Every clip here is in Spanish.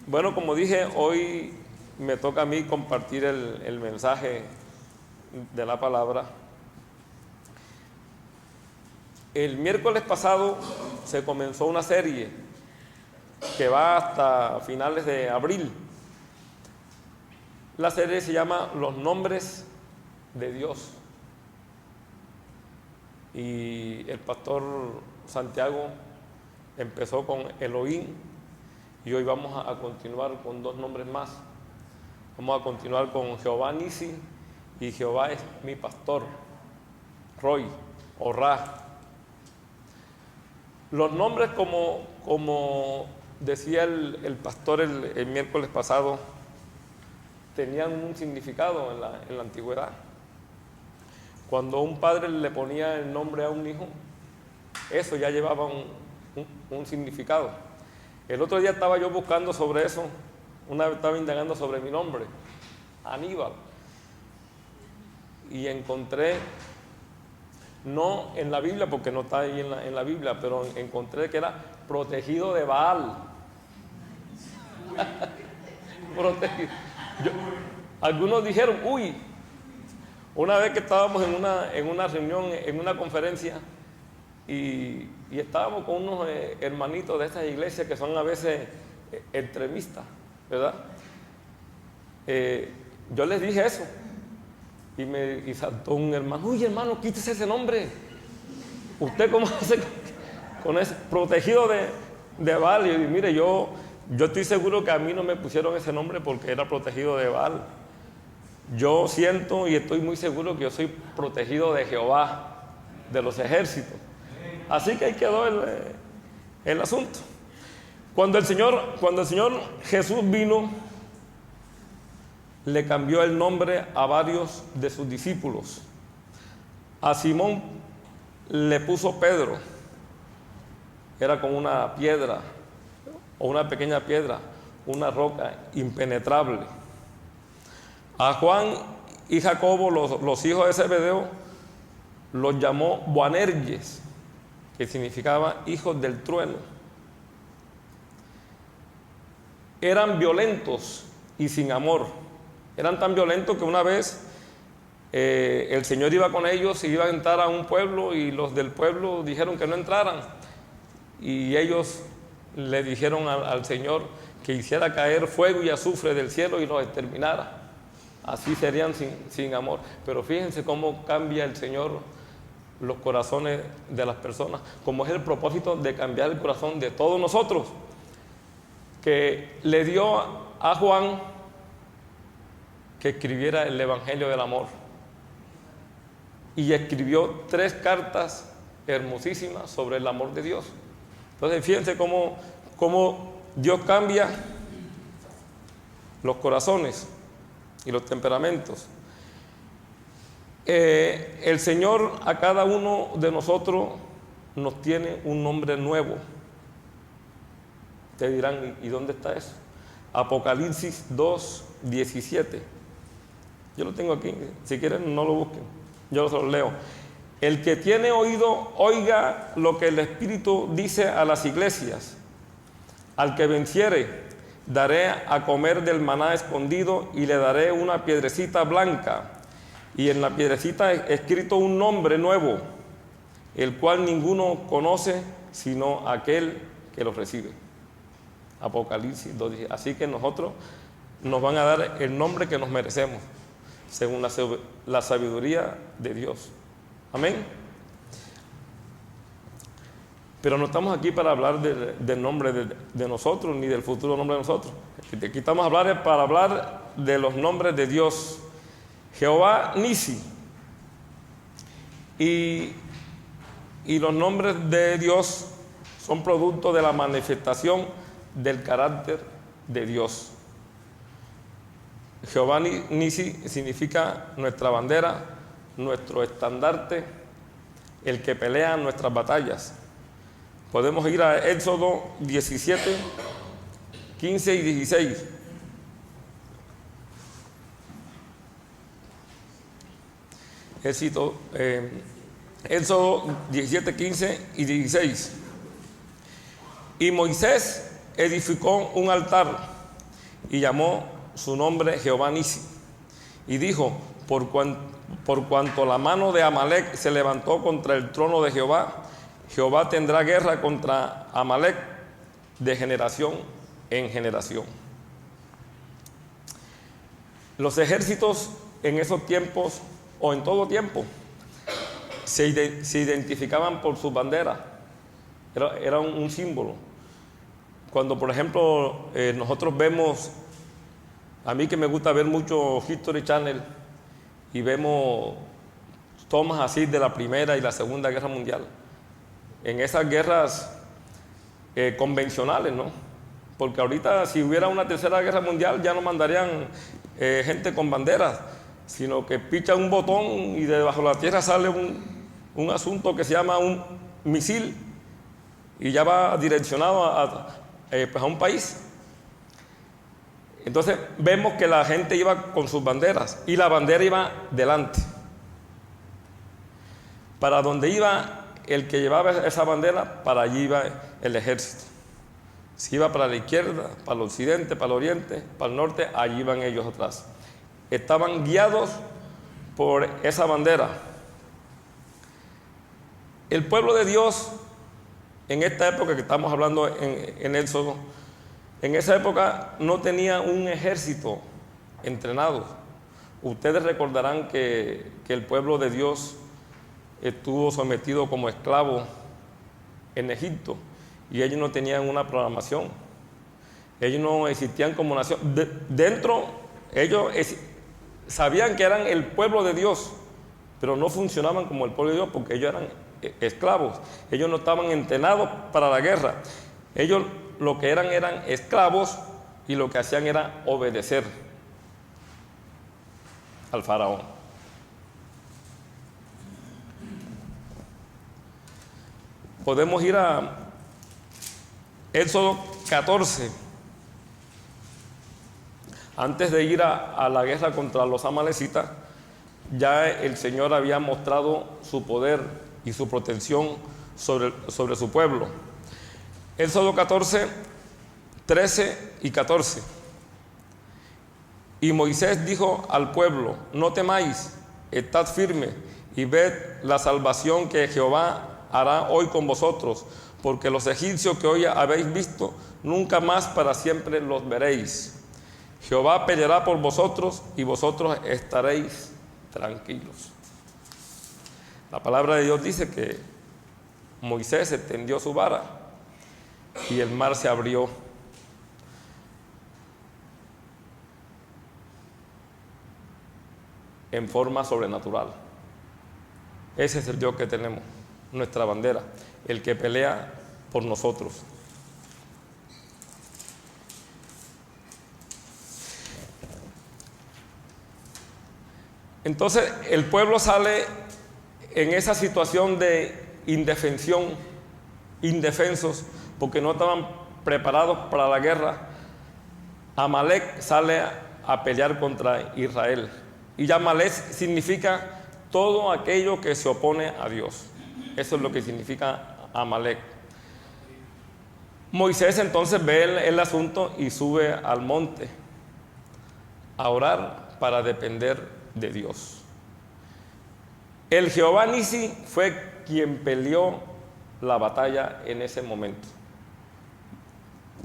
Bueno, como dije, hoy me toca a mí compartir el mensaje de la palabra. El miércoles pasado se comenzó una serie que va hasta finales de abril. La serie se llama Los Nombres de Dios. Y el pastor Santiago empezó con Elohim y hoy vamos a continuar con dos nombres más. Vamos a continuar con Jehová Nisi y Jehová es mi pastor, Roy o Ra. Los nombres, como decía el pastor el miércoles pasado, tenían un significado en la antigüedad. Cuando un padre le ponía el nombre a un hijo, eso ya llevaba un significado. El otro día estaba yo buscando sobre eso, una vez estaba indagando sobre mi nombre, Aníbal, y encontré, no en la Biblia, porque no está ahí en la Biblia, pero encontré que era protegido de Baal. Protegido. Algunos dijeron, uy, una vez que estábamos en una reunión, en una conferencia, y estábamos con unos hermanitos de estas iglesias que son a veces extremistas, ¿verdad? Yo les dije eso, y saltó un hermano, uy, hermano, quítese ese nombre. ¿Usted cómo hace con ese protegido de Baal? Y mire, yo estoy seguro que a mí no me pusieron ese nombre porque era protegido de Baal. Yo siento y estoy muy seguro que yo soy protegido de Jehová, de los ejércitos. Así que ahí quedó el asunto. Cuando el Señor Jesús vino, le cambió el nombre a varios de sus discípulos. A Simón le puso Pedro, era como una piedra o una pequeña piedra, una roca impenetrable. A Juan y Jacobo, los hijos de Zebedeo, los llamó Boanerges, que significaba hijos del trueno. Eran violentos y sin amor. Eran tan violentos que una vez el Señor iba con ellos y iba a entrar a un pueblo y los del pueblo dijeron que no entraran. Y ellos le dijeron al Señor que hiciera caer fuego y azufre del cielo y los exterminara. Así serían sin amor. Pero fíjense cómo cambia el Señor los corazones de las personas, como es el propósito de cambiar el corazón de todos nosotros, que le dio a Juan que escribiera el Evangelio del Amor y escribió 3 cartas hermosísimas sobre el amor de Dios. Entonces fíjense cómo Dios cambia los corazones y los temperamentos. El Señor a cada uno de nosotros nos tiene un nombre nuevo. Ustedes dirán, ¿y dónde está eso? Apocalipsis 2:17. Yo lo tengo aquí, si quieren no lo busquen, yo se los leo. El que tiene oído, oiga lo que el Espíritu dice a las iglesias. Al que venciere, daré a comer del maná escondido y le daré una piedrecita blanca. Y en la piedrecita escrito un nombre nuevo, el cual ninguno conoce sino aquel que lo recibe. Apocalipsis 2:10. Así que nosotros nos van a dar el nombre que nos merecemos, según la sabiduría de Dios. Amén. Pero no estamos aquí para hablar del nombre de nosotros, ni del futuro nombre de nosotros. Aquí estamos para hablar de los nombres de Dios. Jehová Nisi. Y los nombres de Dios son producto de la manifestación del carácter de Dios. Jehová Nisi significa nuestra bandera, nuestro estandarte, el que pelea nuestras batallas. Podemos ir a Éxodo 17, 15 y 16. Éxodo 17, 15 y 16. Y Moisés edificó un altar y llamó su nombre Jehová Nisi. Y dijo: por cuanto la mano de Amalec se levantó contra el trono de Jehová, Jehová tendrá guerra contra Amalec de generación en generación. Los ejércitos en esos tiempos, o en todo tiempo, se identificaban por sus banderas. Era un símbolo. Cuando, por ejemplo, nosotros vemos, a mí que me gusta ver mucho History Channel, y vemos tomas así de la Primera y la Segunda Guerra Mundial, en esas guerras convencionales, ¿no? Porque ahorita, si hubiera una Tercera Guerra Mundial, ya no mandarían gente con banderas, sino que picha un botón y debajo de la tierra sale un asunto que se llama un misil, y ya va direccionado a un país. Entonces vemos que la gente iba con sus banderas y la bandera iba delante. Para donde iba el que llevaba esa bandera, para allí iba el ejército. Si iba para la izquierda, para el occidente, para el oriente, para el norte, allí iban ellos atrás. Estaban guiados por esa bandera. El pueblo de Dios, en esta época que estamos hablando en Éxodo, en esa época no tenía un ejército entrenado. Ustedes recordarán que el pueblo de Dios estuvo sometido como esclavo en Egipto, y ellos no tenían una programación. Ellos no existían como nación. Dentro, ellos sabían que eran el pueblo de Dios, pero no funcionaban como el pueblo de Dios porque ellos eran esclavos. Ellos no estaban entrenados para la guerra. Ellos lo que eran esclavos, y lo que hacían era obedecer al faraón. Podemos ir a Éxodo 14. Antes de ir a la guerra contra los amalecitas, ya el Señor había mostrado su poder y su protección sobre su pueblo. Éxodo 14, 13 y 14. Y Moisés dijo al pueblo: no temáis, estad firme y ved la salvación que Jehová hará hoy con vosotros, porque los egipcios que hoy habéis visto, nunca más para siempre los veréis. Jehová peleará por vosotros y vosotros estaréis tranquilos. La palabra de Dios dice que Moisés extendió su vara y el mar se abrió. En forma sobrenatural. Ese es el Dios que tenemos, nuestra bandera, el que pelea por nosotros. Entonces el pueblo sale en esa situación de indefensos, porque no estaban preparados para la guerra. Amalec sale a pelear contra Israel. Y Amalec significa todo aquello que se opone a Dios. Eso es lo que significa Amalec. Moisés entonces ve el asunto y sube al monte a orar para depender de Dios. El Jehová Nisi fue quien peleó la batalla en ese momento.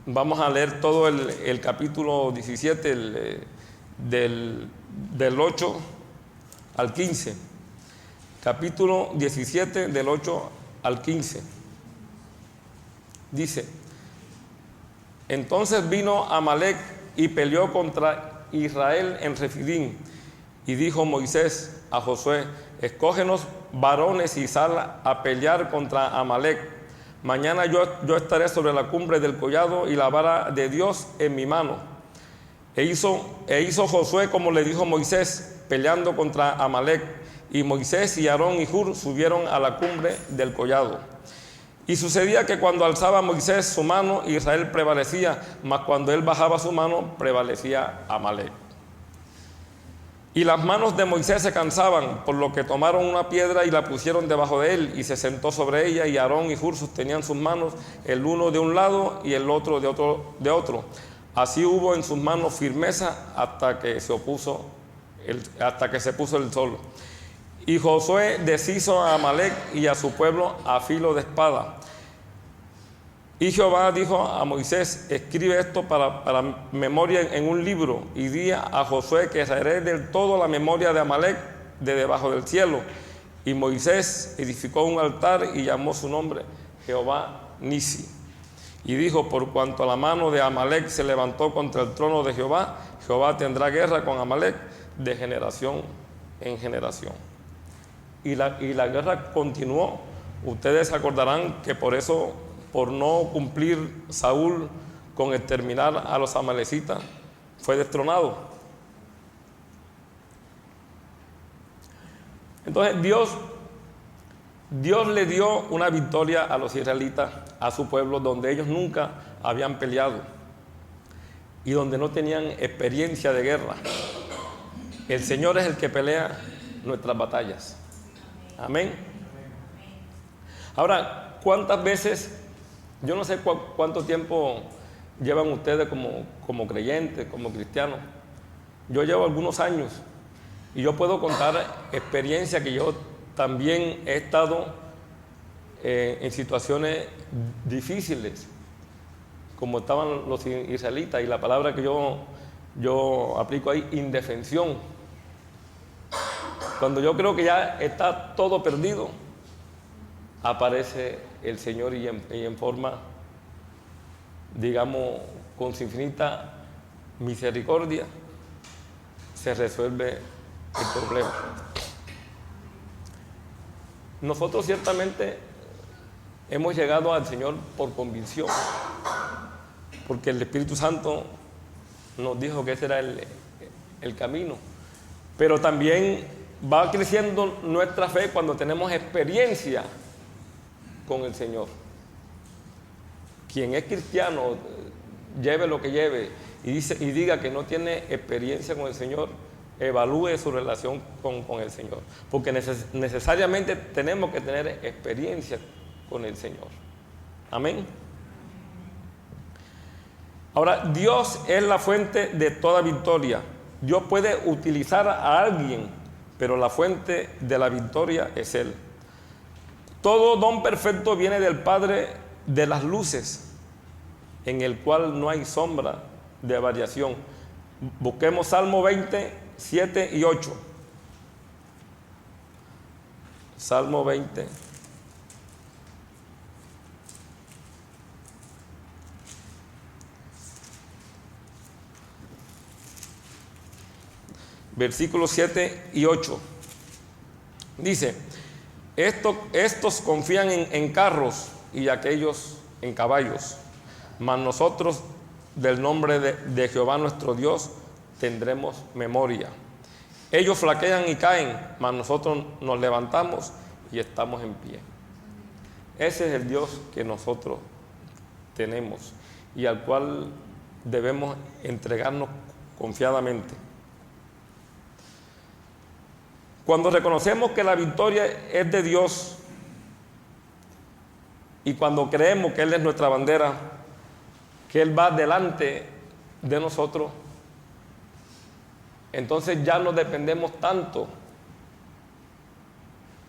Vamos a leer todo el capítulo 17 del 8 al 15. Capítulo 17 del 8 al 15. Dice: entonces vino Amalec y peleó contra Israel en Refidim. Y dijo Moisés a Josué: escógenos varones y sal a pelear contra Amalec. Mañana yo estaré sobre la cumbre del collado y la vara de Dios en mi mano. E hizo Josué como le dijo Moisés, peleando contra Amalec. Y Moisés y Aarón y Hur subieron a la cumbre del collado. Y sucedía que cuando alzaba Moisés su mano, Israel prevalecía, mas cuando él bajaba su mano, prevalecía Amalec. Y las manos de Moisés se cansaban, por lo que tomaron una piedra y la pusieron debajo de él, y se sentó sobre ella, y Aarón y Hur sostenían sus manos, el uno de un lado y el otro de otro. Así hubo en sus manos firmeza hasta que se puso el sol. Y Josué deshizo a Amalec y a su pueblo a filo de espada. Y Jehová dijo a Moisés: escribe esto para memoria en un libro, y di a Josué que raeré del todo la memoria de Amalec de debajo del cielo. Y Moisés edificó un altar y llamó su nombre Jehová Nisi. Y dijo: por cuanto la mano de Amalec se levantó contra el trono de Jehová, Jehová tendrá guerra con Amalec de generación en generación. Y la guerra continuó. Ustedes se acordarán que por no cumplir Saúl con exterminar a los amalecitas, fue destronado. Entonces Dios le dio una victoria a los israelitas, a su pueblo, donde ellos nunca habían peleado y donde no tenían experiencia de guerra. El Señor es el que pelea nuestras batallas. Amén. Ahora, ¿cuántas veces, yo no sé cuánto tiempo llevan ustedes como creyentes, como cristianos? Yo llevo algunos años y yo puedo contar experiencia que yo también he estado en situaciones difíciles, como estaban los israelitas, y la palabra que yo aplico ahí, indefensión. Cuando yo creo que ya está todo perdido, aparece el Señor y en forma, digamos, con su infinita misericordia, se resuelve el problema. Nosotros ciertamente hemos llegado al Señor por convicción, porque el Espíritu Santo nos dijo que ese era el camino. Pero también va creciendo nuestra fe cuando tenemos experiencia con el Señor. Quien es cristiano, lleve lo que lleve y diga que no tiene experiencia con el Señor, evalúe su relación con el Señor, porque necesariamente tenemos que tener experiencia con el Señor. Amén. Ahora, Dios es la fuente de toda victoria. Dios puede utilizar a alguien, pero la fuente de la victoria es Él. Todo don perfecto viene del Padre de las luces, en el cual no hay sombra de variación. Busquemos Salmo 20, 7 y 8. Salmo 20. Versículos 7 y 8. Dice: estos confían en carros y aquellos en caballos, mas nosotros del nombre de Jehová nuestro Dios tendremos memoria. Ellos flaquean y caen, mas nosotros nos levantamos y estamos en pie. Ese es el Dios que nosotros tenemos y al cual debemos entregarnos confiadamente. Cuando reconocemos que la victoria es de Dios y cuando creemos que Él es nuestra bandera, que Él va delante de nosotros, entonces ya no dependemos tanto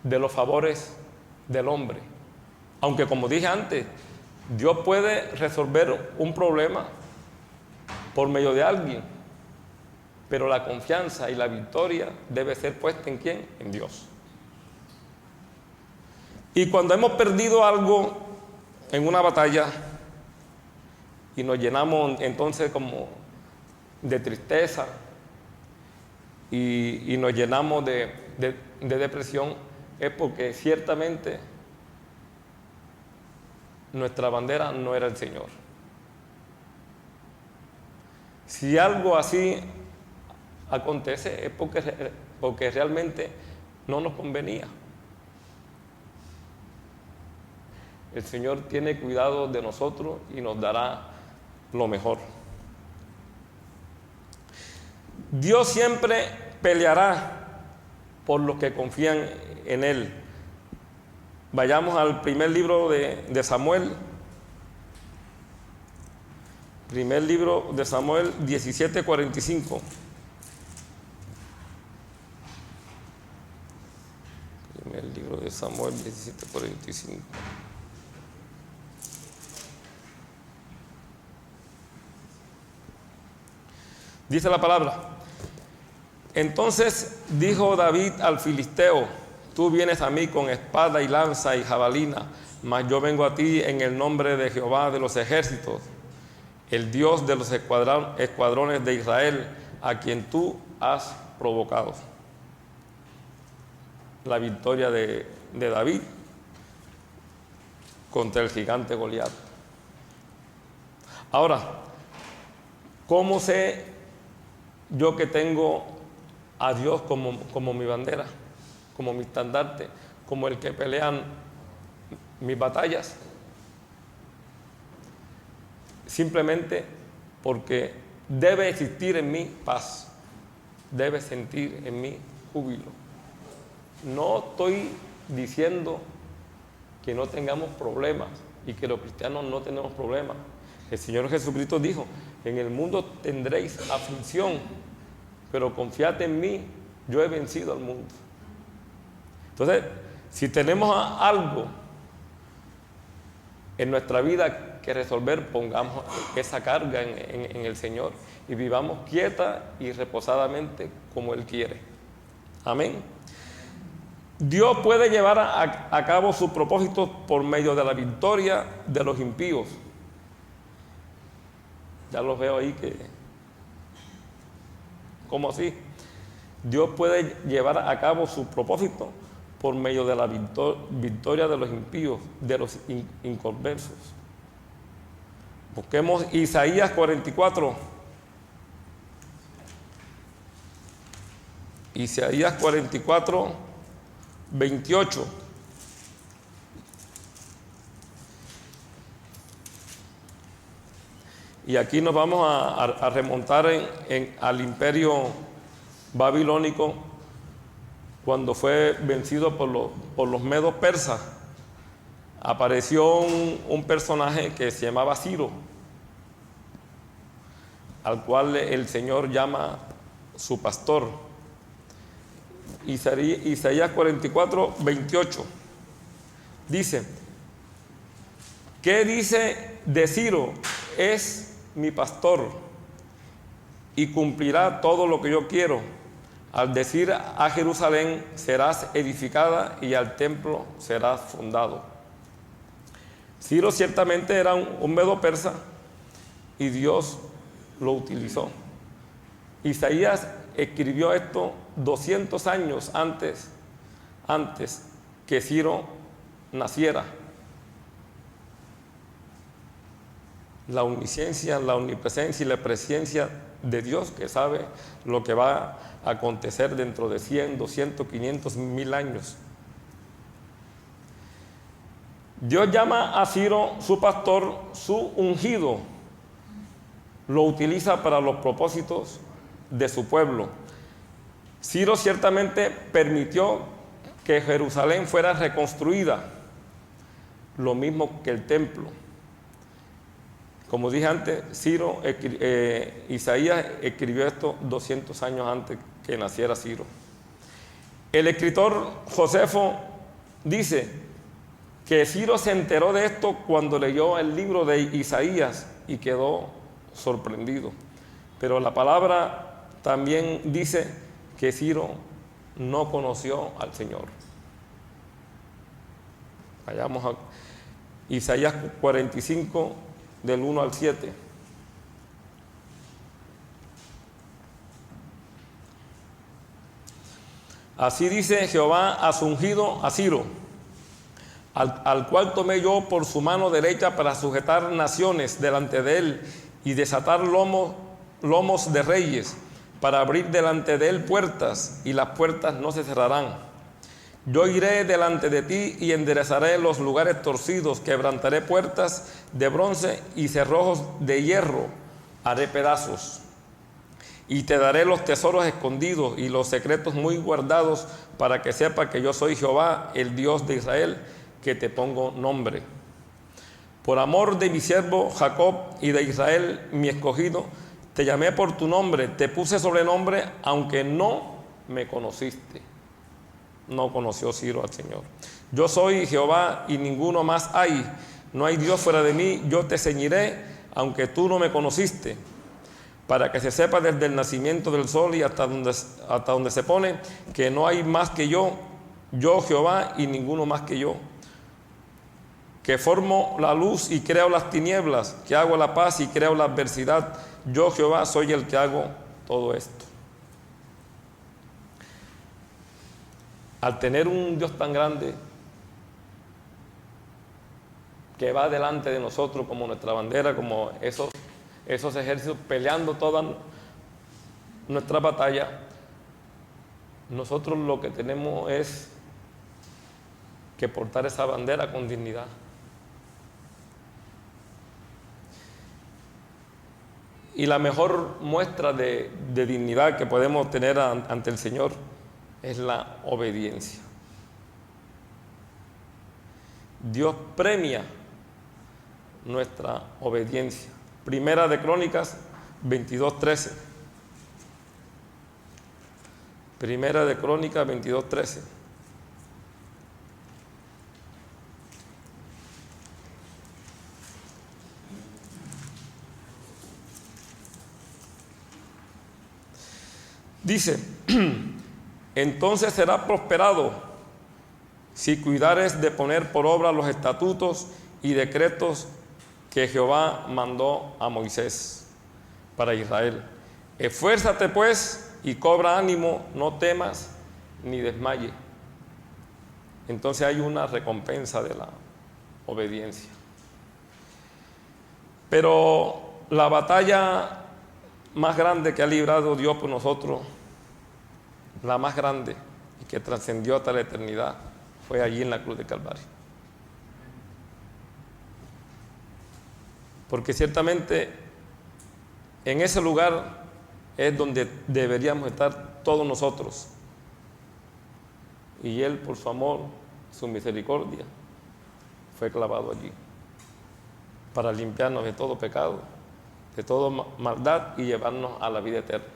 de los favores del hombre. Aunque, como dije antes, Dios puede resolver un problema por medio de alguien, pero la confianza y la victoria debe ser puesta ¿en quién? En Dios. Y cuando hemos perdido algo en una batalla y nos llenamos entonces como de tristeza y nos llenamos de depresión, es porque ciertamente nuestra bandera no era el Señor. Si algo así acontece es porque realmente no nos convenía. El Señor tiene cuidado de nosotros y nos dará lo mejor. Dios siempre peleará por los que confían en Él. Vayamos al primer libro de Samuel, Primer libro de Samuel 17:45. Primer libro de Samuel 17:45. Dice la palabra: entonces dijo David al filisteo: tú vienes a mí con espada y lanza y jabalina, mas yo vengo a ti en el nombre de Jehová de los ejércitos, el Dios de los escuadrones de Israel, a quien tú has provocado. La victoria de David contra el gigante Goliat. Ahora, ¿cómo sé yo que tengo a Dios como mi bandera, como mi estandarte, como el que pelean mis batallas? Simplemente porque debe existir en mí paz, debe sentir en mí júbilo. No estoy diciendo que no tengamos problemas y que los cristianos no tenemos problemas. El Señor Jesucristo dijo: en el mundo tendréis aflicción, pero confiad en mí, yo he vencido al mundo. Entonces, si tenemos algo en nuestra vida que resolver, pongamos esa carga en el Señor y vivamos quieta y reposadamente como Él quiere. Amén. Dios puede llevar a cabo sus propósitos por medio de la victoria de los impíos. Ya los veo ahí que... ¿Cómo así? Dios puede llevar a cabo su propósito por medio de la victoria de los impíos, de los inconversos. Busquemos Isaías 44. Isaías 44, 28. Y aquí nos vamos a remontar al imperio babilónico, cuando fue vencido por los medos persas. Apareció un personaje que se llamaba Ciro, al cual el Señor llama su pastor. Isaías 44, 28 dice: ¿qué dice de Ciro? Es mi pastor y cumplirá todo lo que yo quiero. Al decir a Jerusalén: serás edificada, y al templo serás fundado. Ciro ciertamente era un medo persa y Dios lo utilizó. Isaías escribió esto 200 años antes que Ciro naciera. La omnisciencia, la omnipresencia y la presencia de Dios, que sabe lo que va a acontecer dentro de 100, 200, 500, 1000 años. Dios llama a Ciro su pastor, su ungido. Lo utiliza para los propósitos de su pueblo. Ciro ciertamente permitió que Jerusalén fuera reconstruida, lo mismo que el templo. Como dije antes, Isaías escribió esto 200 años antes que naciera Ciro. El escritor Josefo dice que Ciro se enteró de esto cuando leyó el libro de Isaías y quedó sorprendido. Pero la palabra también dice que Ciro no conoció al Señor. Vayamos a Isaías 45, del 1 al 7. Así dice Jehová a su ungido, a Ciro, al cual tomé yo por su mano derecha para sujetar naciones delante de él y desatar lomos de reyes, para abrir delante de él puertas, y las puertas no se cerrarán. Yo iré delante de ti y enderezaré los lugares torcidos, quebrantaré puertas de bronce y cerrojos de hierro haré pedazos. Y te daré los tesoros escondidos y los secretos muy guardados, para que sepa que yo soy Jehová, el Dios de Israel, que te pongo nombre. Por amor de mi siervo Jacob y de Israel, mi escogido, te llamé por tu nombre, te puse sobrenombre, aunque no me conociste. No conoció Ciro al Señor. Yo soy Jehová y ninguno más hay. No hay Dios fuera de mí, yo te ceñiré, aunque tú no me conociste, para que se sepa desde el nacimiento del sol y hasta donde se pone, que no hay más que yo Jehová y ninguno más que yo, que formo la luz y creo las tinieblas, que hago la paz y creo la adversidad. Yo Jehová soy el que hago todo esto. Al tener un Dios tan grande que va delante de nosotros como nuestra bandera, como esos ejércitos peleando toda nuestra batalla, nosotros lo que tenemos es que portar esa bandera con dignidad. Y la mejor muestra de dignidad que podemos tener ante el Señor es la obediencia. Dios premia nuestra obediencia. Primera de Crónicas 22:13. Primera de Crónicas 22:13. Dice, entonces será prosperado si cuidares de poner por obra los estatutos y decretos que Jehová mandó a Moisés para Israel. Esfuérzate pues y cobra ánimo, no temas ni desmaye. Entonces hay una recompensa de la obediencia. Pero la batalla más grande que ha librado Dios por nosotros, la más grande y que trascendió hasta la eternidad, fue allí en la cruz de Calvario. Porque ciertamente en ese lugar es donde deberíamos estar todos nosotros. Y Él, por su amor, su misericordia, fue clavado allí para limpiarnos de todo pecado, de toda maldad y llevarnos a la vida eterna.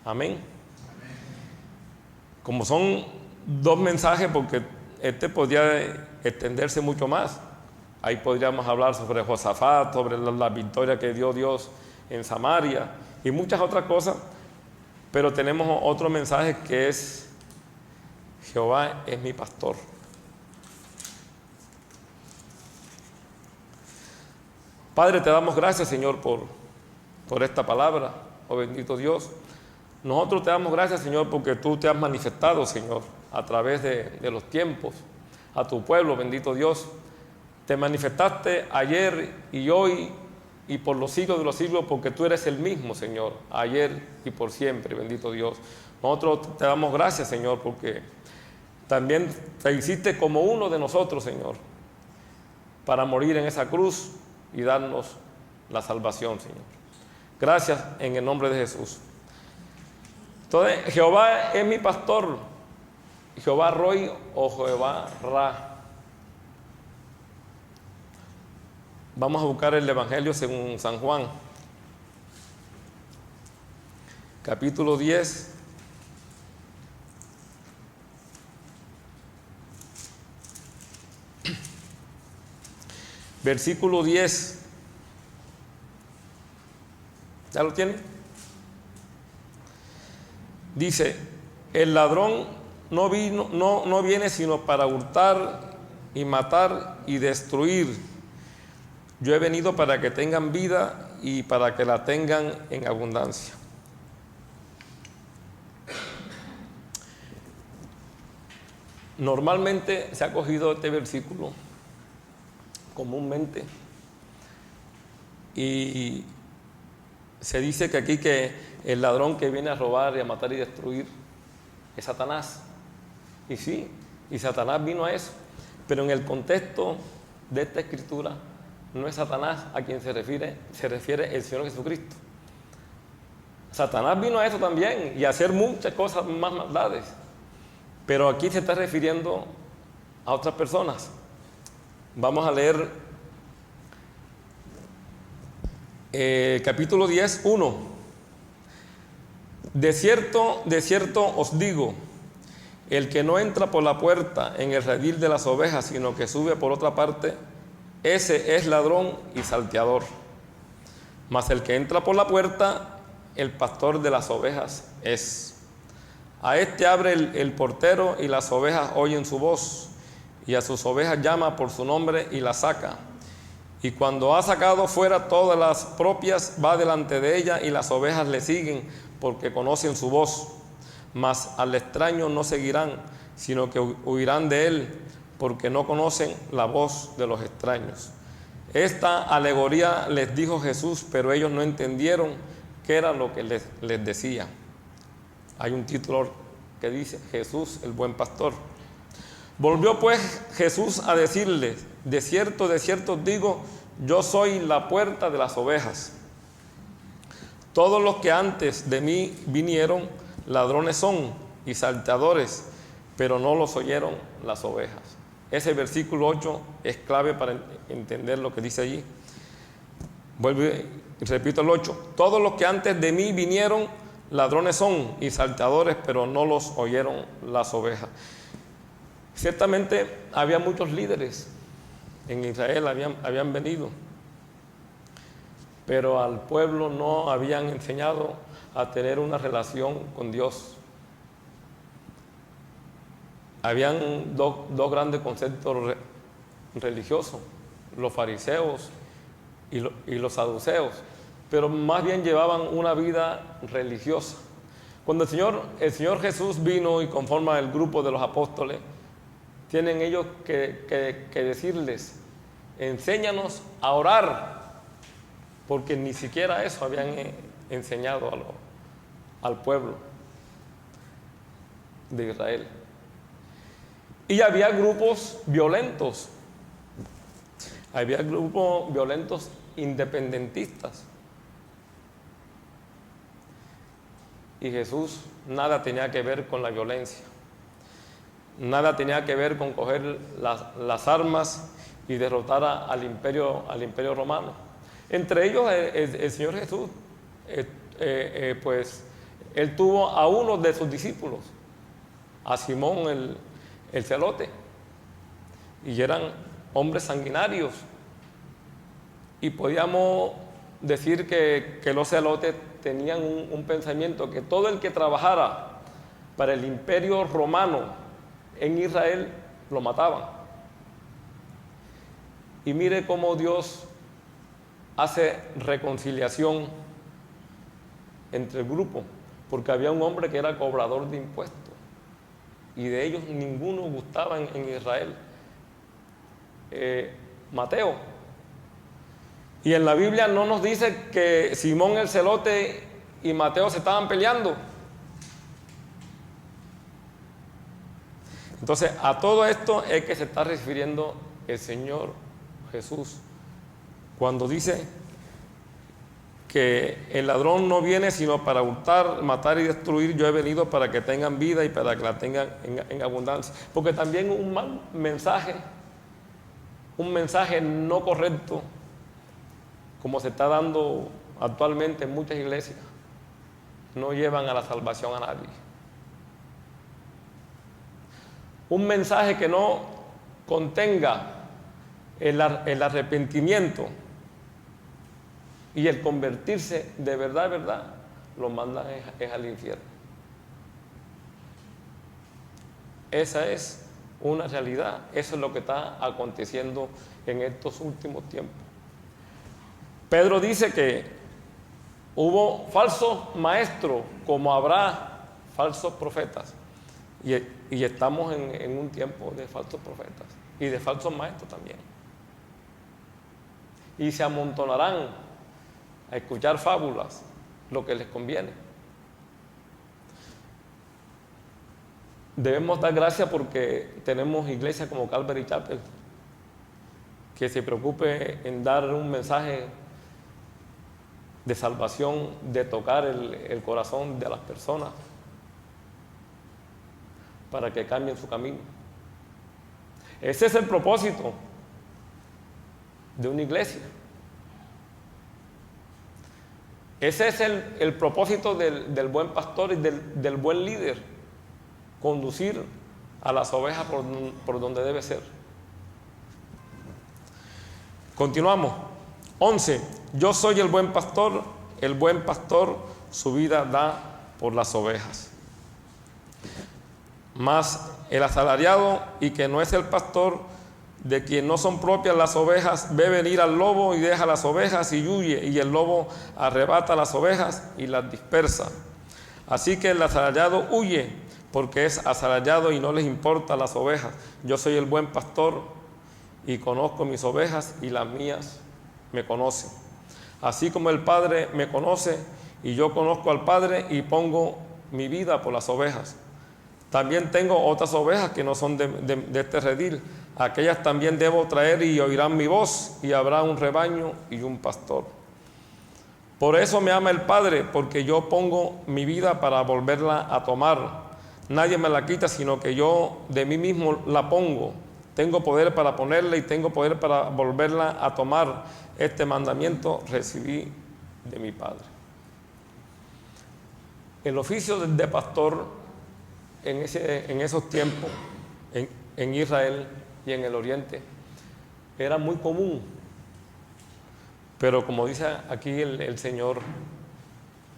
Amén. Como son dos mensajes, porque este podría extenderse mucho más. Ahí podríamos hablar sobre Josafat, sobre la victoria que dio Dios en Samaria y muchas otras cosas. Pero tenemos otro mensaje que es: Jehová es mi pastor. Padre, te damos gracias, Señor, por esta palabra, oh bendito Dios. Nosotros te damos gracias, Señor, porque tú te has manifestado, Señor, a través de los tiempos, a tu pueblo, bendito Dios. Te manifestaste ayer y hoy y por los siglos de los siglos, porque tú eres el mismo, Señor, ayer y por siempre, bendito Dios. Nosotros te damos gracias, Señor, porque también te hiciste como uno de nosotros, Señor, para morir en esa cruz y darnos la salvación, Señor. Gracias en el nombre de Jesús. Entonces, Jehová es mi pastor, Jehová Roy o Jehová Ra. Vamos a buscar el Evangelio según San Juan, capítulo 10, versículo 10. ¿Ya lo tienen? Dice: el ladrón no viene sino para hurtar y matar y destruir. Yo he venido para que tengan vida y para que la tengan en abundancia. Normalmente se ha cogido este versículo comúnmente y se dice que aquí que el ladrón que viene a robar y a matar y destruir es Satanás. Y sí, y Satanás vino a eso. Pero en el contexto de esta escritura no es Satanás a quien se refiere el Señor Jesucristo. Satanás vino a eso también y a hacer muchas cosas más maldades. Pero aquí se está refiriendo a otras personas. Vamos a leer capítulo 10, 1. De cierto os digo, el que no entra por la puerta en el redil de las ovejas, sino que sube por otra parte, ese es ladrón y salteador. Mas el que entra por la puerta, el pastor de las ovejas es. A este abre el portero, y las ovejas oyen su voz, y a sus ovejas llama por su nombre y las saca. Y cuando ha sacado fuera todas las propias, va delante de ella, y las ovejas le siguen, porque conocen su voz. Mas al extraño no seguirán, sino que huirán de él, porque no conocen la voz de los extraños. Esta alegoría les dijo Jesús, pero ellos no entendieron qué era lo que les decía. Hay un título que dice: Jesús, el buen pastor. Volvió pues Jesús a decirles: de cierto os digo, yo soy la puerta de las ovejas. Todos los que antes de mí vinieron, ladrones son y salteadores, pero no los oyeron las ovejas. Ese versículo 8 es clave para entender lo que dice allí. Vuelvo y repito el 8. Todos los que antes de mí vinieron, ladrones son y salteadores, pero no los oyeron las ovejas. Ciertamente había muchos líderes en Israel, habían venido, pero al pueblo no habían enseñado a tener una relación con Dios. Habían dos grandes conceptos religiosos, los fariseos y los saduceos, pero más bien llevaban una vida religiosa. Cuando el Señor Jesús vino y conforma el grupo de los apóstoles, tienen ellos que decirles: enséñanos a orar, porque ni siquiera eso habían enseñado al pueblo de Israel. Y había grupos violentos independentistas. Y Jesús nada tenía que ver con la violencia. Nada tenía que ver con coger las armas y derrotar al imperio romano. Entre ellos el Señor Jesús, pues él tuvo a uno de sus discípulos, a Simón el celote, y eran hombres sanguinarios. Y podíamos decir que los celotes tenían un pensamiento: que todo el que trabajara para el imperio romano en Israel lo mataban. Y mire cómo Dios hace reconciliación entre el grupo, porque había un hombre que era cobrador de impuestos, y de ellos ninguno gustaba en Israel, Mateo. Y en la Biblia no nos dice que Simón el celote y Mateo se estaban peleando. Entonces, a todo esto es que se está refiriendo el Señor Jesús cuando dice que el ladrón no viene sino para hurtar, matar y destruir. Yo he venido para que tengan vida y para que la tengan en abundancia. Porque también un mal mensaje, un mensaje no correcto, como se está dando actualmente en muchas iglesias, no llevan a la salvación a nadie. Un mensaje que no contenga el arrepentimiento y el convertirse de verdad, lo mandan es al infierno. Esa es una realidad, eso es lo que está aconteciendo en estos últimos tiempos. Pedro dice que hubo falsos maestros, como habrá falsos profetas. Y estamos en un tiempo de falsos profetas y de falsos maestros también. Y se amontonarán a escuchar fábulas, lo que les conviene. Debemos dar gracias porque tenemos iglesias como Calvary Chapel, que se preocupe en dar un mensaje de salvación, de tocar el corazón de las personas para que cambien su camino. Ese es el propósito de una iglesia. Ese es el propósito del buen pastor y del buen líder. Conducir a las ovejas por donde debe ser. Continuamos. 11. Yo soy el buen pastor su vida da por las ovejas. Mas el asalariado y que no es el pastor, de quien no son propias las ovejas, ve venir al lobo y deja las ovejas y huye, y el lobo arrebata las ovejas y las dispersa. Así que el asalariado huye, porque es asalariado y no les importa las ovejas. Yo soy el buen pastor y conozco mis ovejas y las mías me conocen. Así como el Padre me conoce y yo conozco al Padre y pongo mi vida por las ovejas. También tengo otras ovejas que no son de este redil. Aquellas también debo traer y oirán mi voz, y habrá un rebaño y un pastor. Por eso me ama el Padre, porque yo pongo mi vida para volverla a tomar. Nadie me la quita, sino que yo de mí mismo la pongo. Tengo poder para ponerla y tengo poder para volverla a tomar. Este mandamiento recibí de mi Padre. El oficio de pastor en esos tiempos, en Israel y en el Oriente, era muy común. Pero como dice aquí el Señor,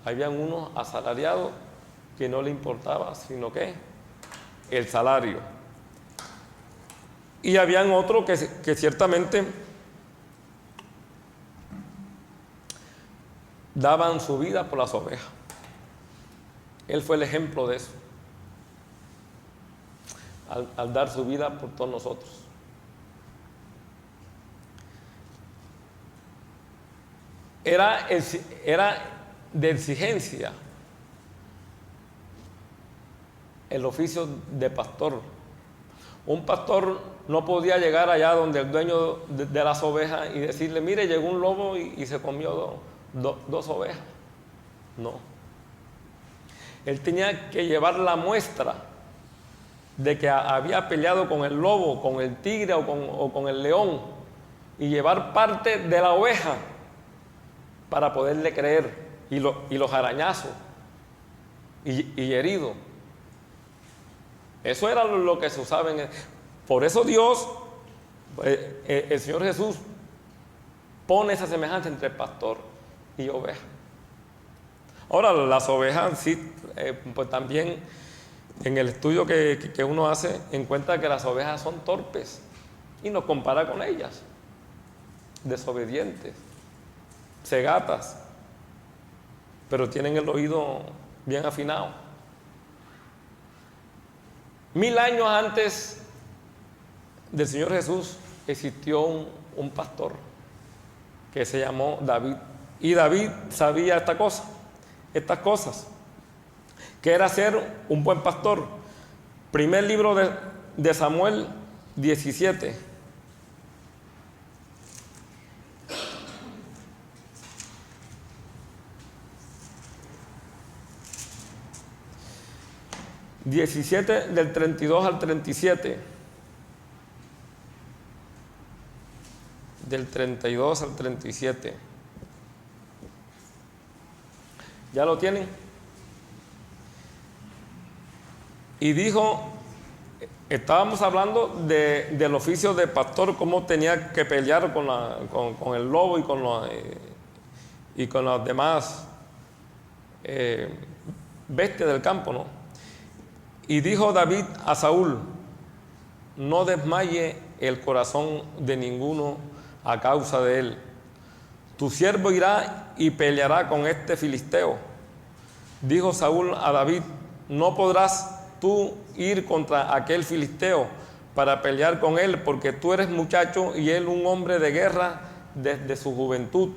habían unos asalariados que no le importaba sino que el salario. Y habían otros que ciertamente daban su vida por las ovejas. Él fue el ejemplo de eso, al dar su vida por todos nosotros. Era de exigencia el oficio de pastor. Un pastor no podía llegar allá donde el dueño de las ovejas y decirle: mire, llegó un lobo y se comió dos ovejas. No. Él tenía que llevar la muestra de que había peleado con el lobo, con el tigre o con el león, y llevar parte de la oveja para poderle creer, y los arañazos y heridos. Eso era lo que se usaba por eso Dios, el Señor Jesús, pone esa semejanza entre pastor y oveja. Ahora, las ovejas sí, pues también en el estudio que uno hace, encuentra que las ovejas son torpes y nos compara con ellas, desobedientes, cegatas, pero tienen el oído bien afinado. 1000 años antes del Señor Jesús existió un pastor que se llamó David, y David sabía estas cosas, que era ser un buen pastor. Primer libro de Samuel 17. Del 32 al 37. Del 32 al 37. ¿Ya lo tienen? Y dijo, estábamos hablando del oficio de pastor, cómo tenía que pelear con el lobo y con las demás bestias del campo, ¿no? Y dijo David a Saúl: no desmaye el corazón de ninguno a causa de él. Tu siervo irá y peleará con este filisteo. Dijo Saúl a David: no podrás tú ir contra aquel filisteo para pelear con él, porque tú eres muchacho y él un hombre de guerra desde su juventud.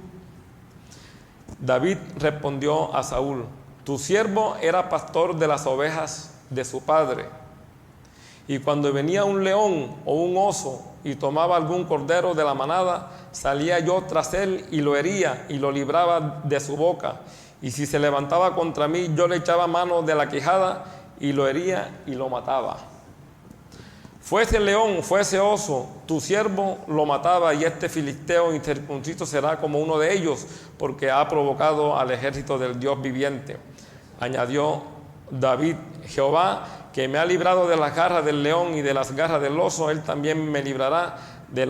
David respondió a Saúl: tu siervo era pastor de las ovejas de su padre, y cuando venía un león o un oso y tomaba algún cordero de la manada, salía yo tras él y lo hería y lo libraba de su boca, y si se levantaba contra mí, yo le echaba mano de la quijada y lo hería y lo mataba. fuese león, fuese oso, tu siervo lo mataba, y este filisteo incircunciso será como uno de ellos, porque ha provocado al ejército del Dios viviente. Añadió David: Jehová, que me ha librado de las garras del león y de las garras del oso, él también me librará de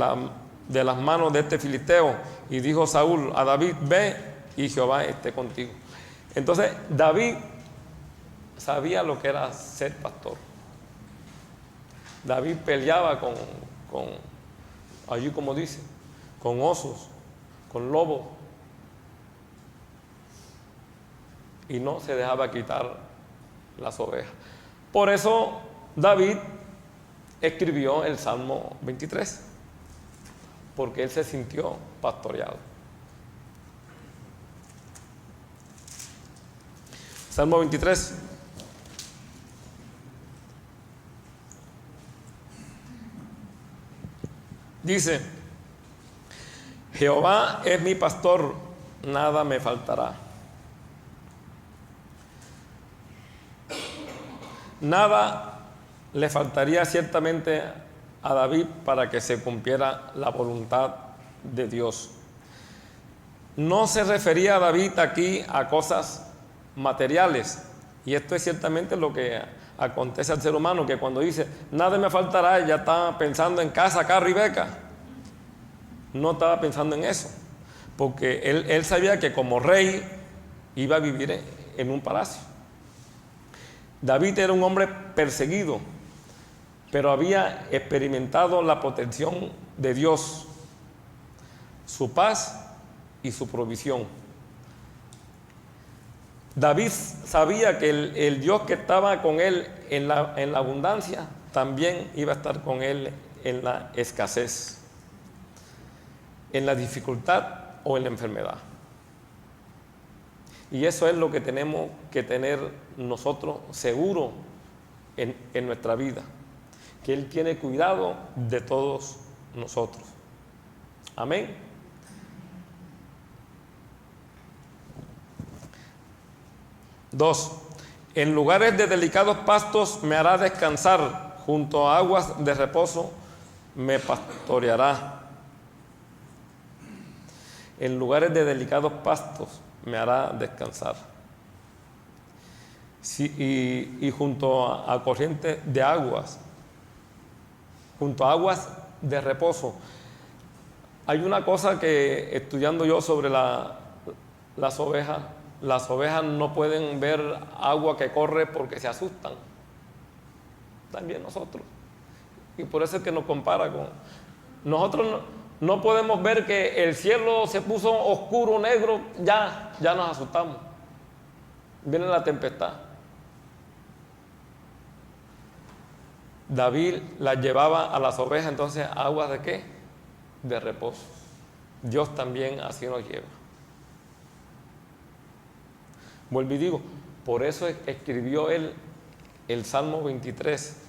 las manos de este filisteo. Y dijo Saúl a David: ve, y Jehová esté contigo. Entonces David sabía lo que era ser pastor. David peleaba con allí como dice, con osos, con lobos, y no se dejaba quitar las ovejas. Por eso David escribió el Salmo 23, porque él se sintió pastoreado. Salmo 23. Dice: Jehová es mi pastor, nada me faltará. Nada le faltaría ciertamente a David para que se cumpliera la voluntad de Dios. No se refería a David aquí a cosas materiales, y esto es ciertamente lo que acontece al ser humano, que cuando dice nada me faltará, ya está pensando en casa, carro y beca. No estaba pensando en eso, porque él sabía que como rey iba a vivir en un palacio. David era un hombre perseguido, pero había experimentado la protección de Dios, su paz y su provisión. David sabía que el Dios que estaba con él en la abundancia también iba a estar con él en la escasez, en la dificultad o en la enfermedad. Y eso es lo que tenemos que tener nosotros seguro en nuestra vida, que Él tiene cuidado de todos nosotros. Amén. Dos, en lugares de delicados pastos me hará descansar, junto a aguas de reposo me pastoreará. En lugares de delicados pastos me hará descansar. Sí, y junto a corrientes de aguas, junto a aguas de reposo. Hay una cosa que estudiando yo sobre las ovejas no pueden ver agua que corre porque se asustan. También nosotros. Y por eso es que nos compara con... Nosotros no podemos ver que el cielo se puso oscuro, negro, ya nos asustamos. Viene la tempestad. David las llevaba a las ovejas entonces a aguas de ¿qué? De reposo. Dios también así nos lleva. Vuelvo y digo, por eso escribió él el Salmo 23.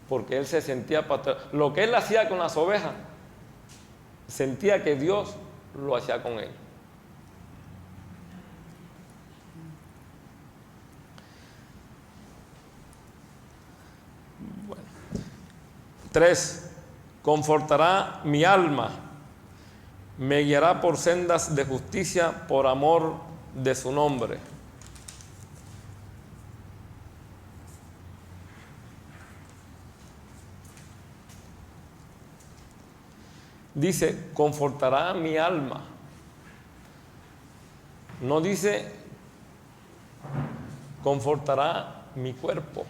Porque él se sentía pastor. Lo que él hacía con las ovejas, sentía que Dios lo hacía con él. Bueno. 3. Confortará mi alma, me guiará por sendas de justicia por amor de su nombre. Dice, confortará mi alma. No dice, confortará mi cuerpo,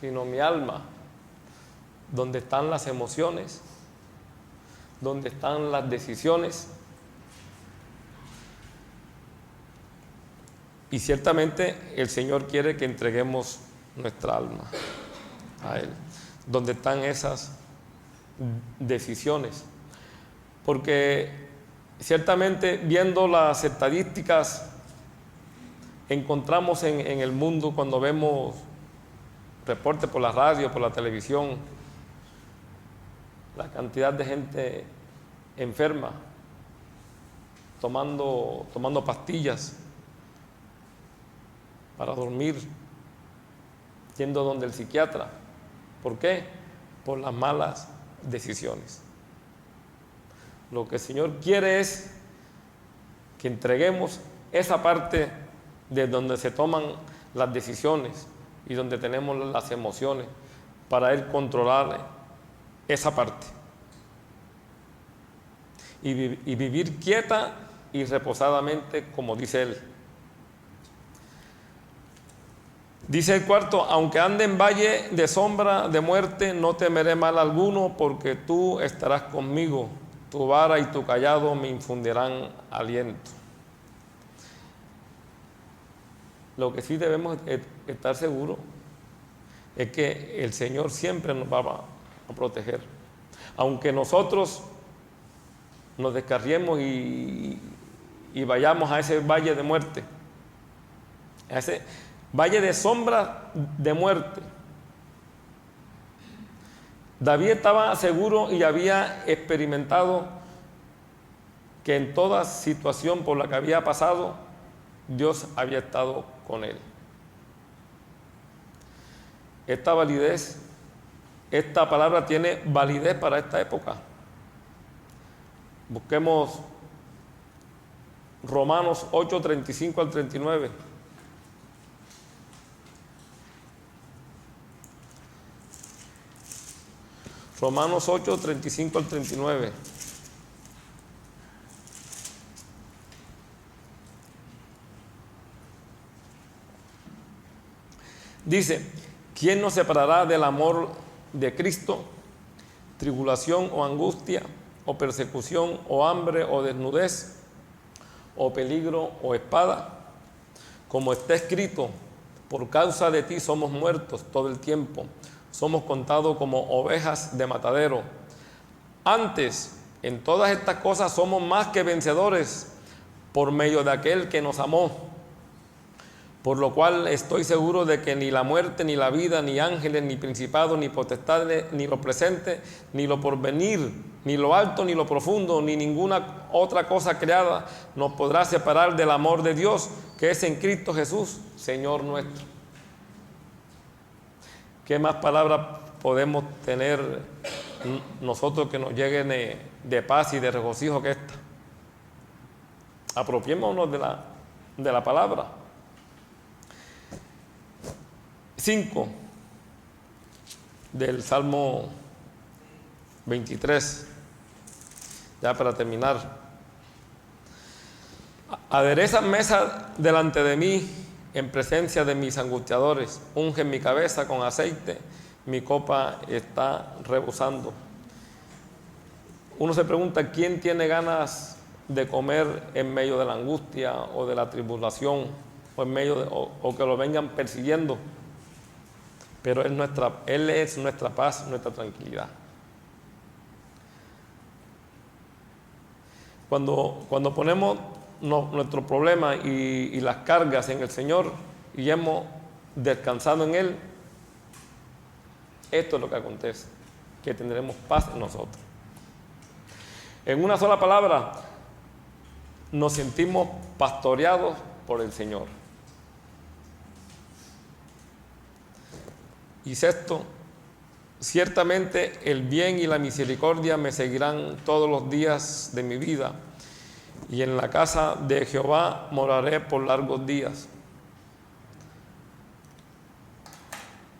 sino mi alma, donde están las emociones, donde están las decisiones. Y ciertamente el Señor quiere que entreguemos nuestra alma a Él, donde están esas decisiones, porque ciertamente viendo las estadísticas encontramos en el mundo, cuando vemos reportes por la radio, por la televisión, la cantidad de gente enferma tomando pastillas para dormir, yendo donde el psiquiatra. ¿Por qué? Por las malas decisiones. Lo que el Señor quiere es que entreguemos esa parte de donde se toman las decisiones y donde tenemos las emociones para Él controlar esa parte y vivir quieta y reposadamente, como dice Él. Dice el cuarto: aunque ande en valle de sombra de muerte, no temeré mal alguno, porque tú estarás conmigo, tu vara y tu cayado me infundirán aliento. Lo que sí debemos estar seguros es que el Señor siempre nos va a proteger. Aunque nosotros nos descarriemos y vayamos a ese valle de muerte, a ese valle de sombra de muerte. David estaba seguro y había experimentado que en toda situación por la que había pasado, Dios había estado con él. Esta palabra tiene validez para esta época. Busquemos Romanos 8, 35 al 39. Romanos 8, 35 al 39. Dice: ¿quién nos separará del amor de Cristo? ¿Tribulación o angustia, o persecución, o hambre, o desnudez, o peligro, o espada? Como está escrito: por causa de ti somos muertos todo el tiempo, somos contados como ovejas de matadero. Antes, en todas estas cosas somos más que vencedores por medio de aquel que nos amó. Por lo cual estoy seguro de que ni la muerte, ni la vida, ni ángeles, ni principados, ni potestades, ni lo presente, ni lo porvenir, ni lo alto, ni lo profundo, ni ninguna otra cosa creada nos podrá separar del amor de Dios que es en Cristo Jesús, Señor nuestro. ¿Qué más palabras podemos tener nosotros que nos lleguen de paz y de regocijo que esta? Apropiémonos de la palabra. 5 del Salmo 23, ya para terminar. Adereza mesa delante de mí en presencia de mis angustiadores, unge mi cabeza con aceite, mi copa está rebosando. Uno se pregunta: ¿quién tiene ganas de comer en medio de la angustia o de la tribulación o en medio o que lo vengan persiguiendo? Pero Él es nuestra paz, nuestra tranquilidad. Cuando ponemos nuestro problema y las cargas en el Señor y hemos descansado en Él, esto es lo que acontece, que tendremos paz en nosotros. En una sola palabra, nos sentimos pastoreados por el Señor. Y sexto, ciertamente el bien y la misericordia me seguirán todos los días de mi vida, y en la casa de Jehová moraré por largos días.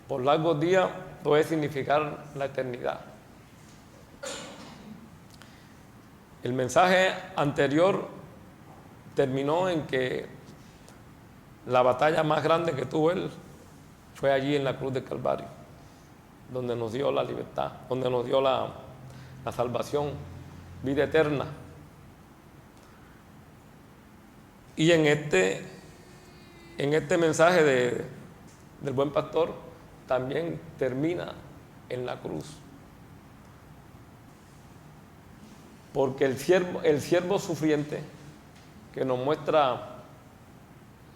Por largos días puede significar la eternidad. El mensaje anterior terminó en que la batalla más grande que tuvo él fue allí en la cruz del Calvario, donde nos dio la libertad, donde nos dio la salvación, vida eterna. Y en este mensaje del buen pastor también termina en la cruz. Porque el siervo sufriente que nos muestra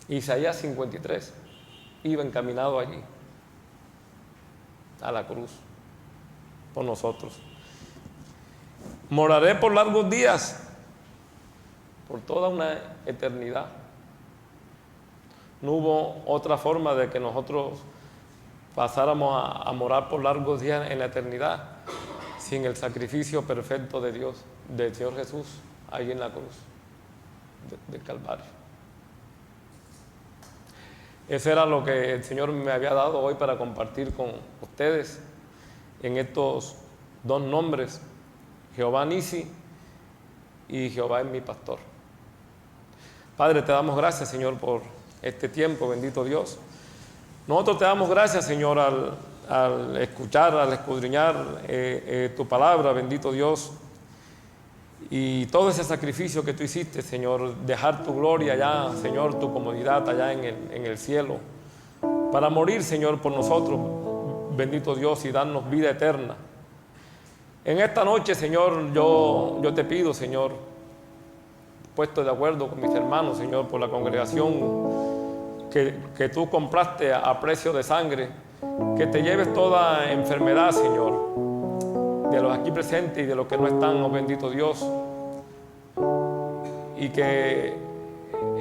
Isaías 53 iba encaminado allí a la cruz por nosotros. Moraré por largos días, por toda una eternidad. No hubo otra forma de que nosotros pasáramos a morar por largos días en la eternidad sin el sacrificio perfecto de Dios, del Señor Jesús, ahí en la cruz del Calvario. Eso era lo que el Señor me había dado hoy para compartir con ustedes en estos dos nombres, Jehová Nisi y Jehová es mi pastor. Padre, te damos gracias, Señor, por este tiempo, bendito Dios. Nosotros te damos gracias, Señor, al escuchar, al escudriñar tu palabra, bendito Dios, y todo ese sacrificio que tú hiciste, Señor, dejar tu gloria allá, Señor, tu comodidad allá en el cielo, para morir, Señor, por nosotros, bendito Dios, y darnos vida eterna. En esta noche, Señor, yo te pido, Señor, puesto de acuerdo con mis hermanos, Señor, por la congregación que tú compraste a precio de sangre, que te lleves toda enfermedad, Señor, de los aquí presentes y de los que no están, oh bendito Dios, y que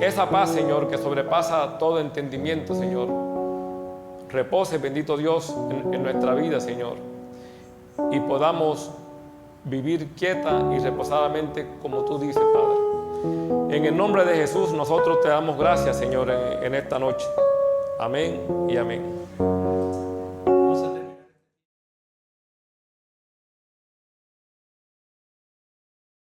esa paz, Señor, que sobrepasa todo entendimiento, Señor, repose, bendito Dios, en nuestra vida, Señor, y podamos vivir quieta y reposadamente como tú dices, Padre. En el nombre de Jesús nosotros te damos gracias, Señor, en esta noche. Amén y amén.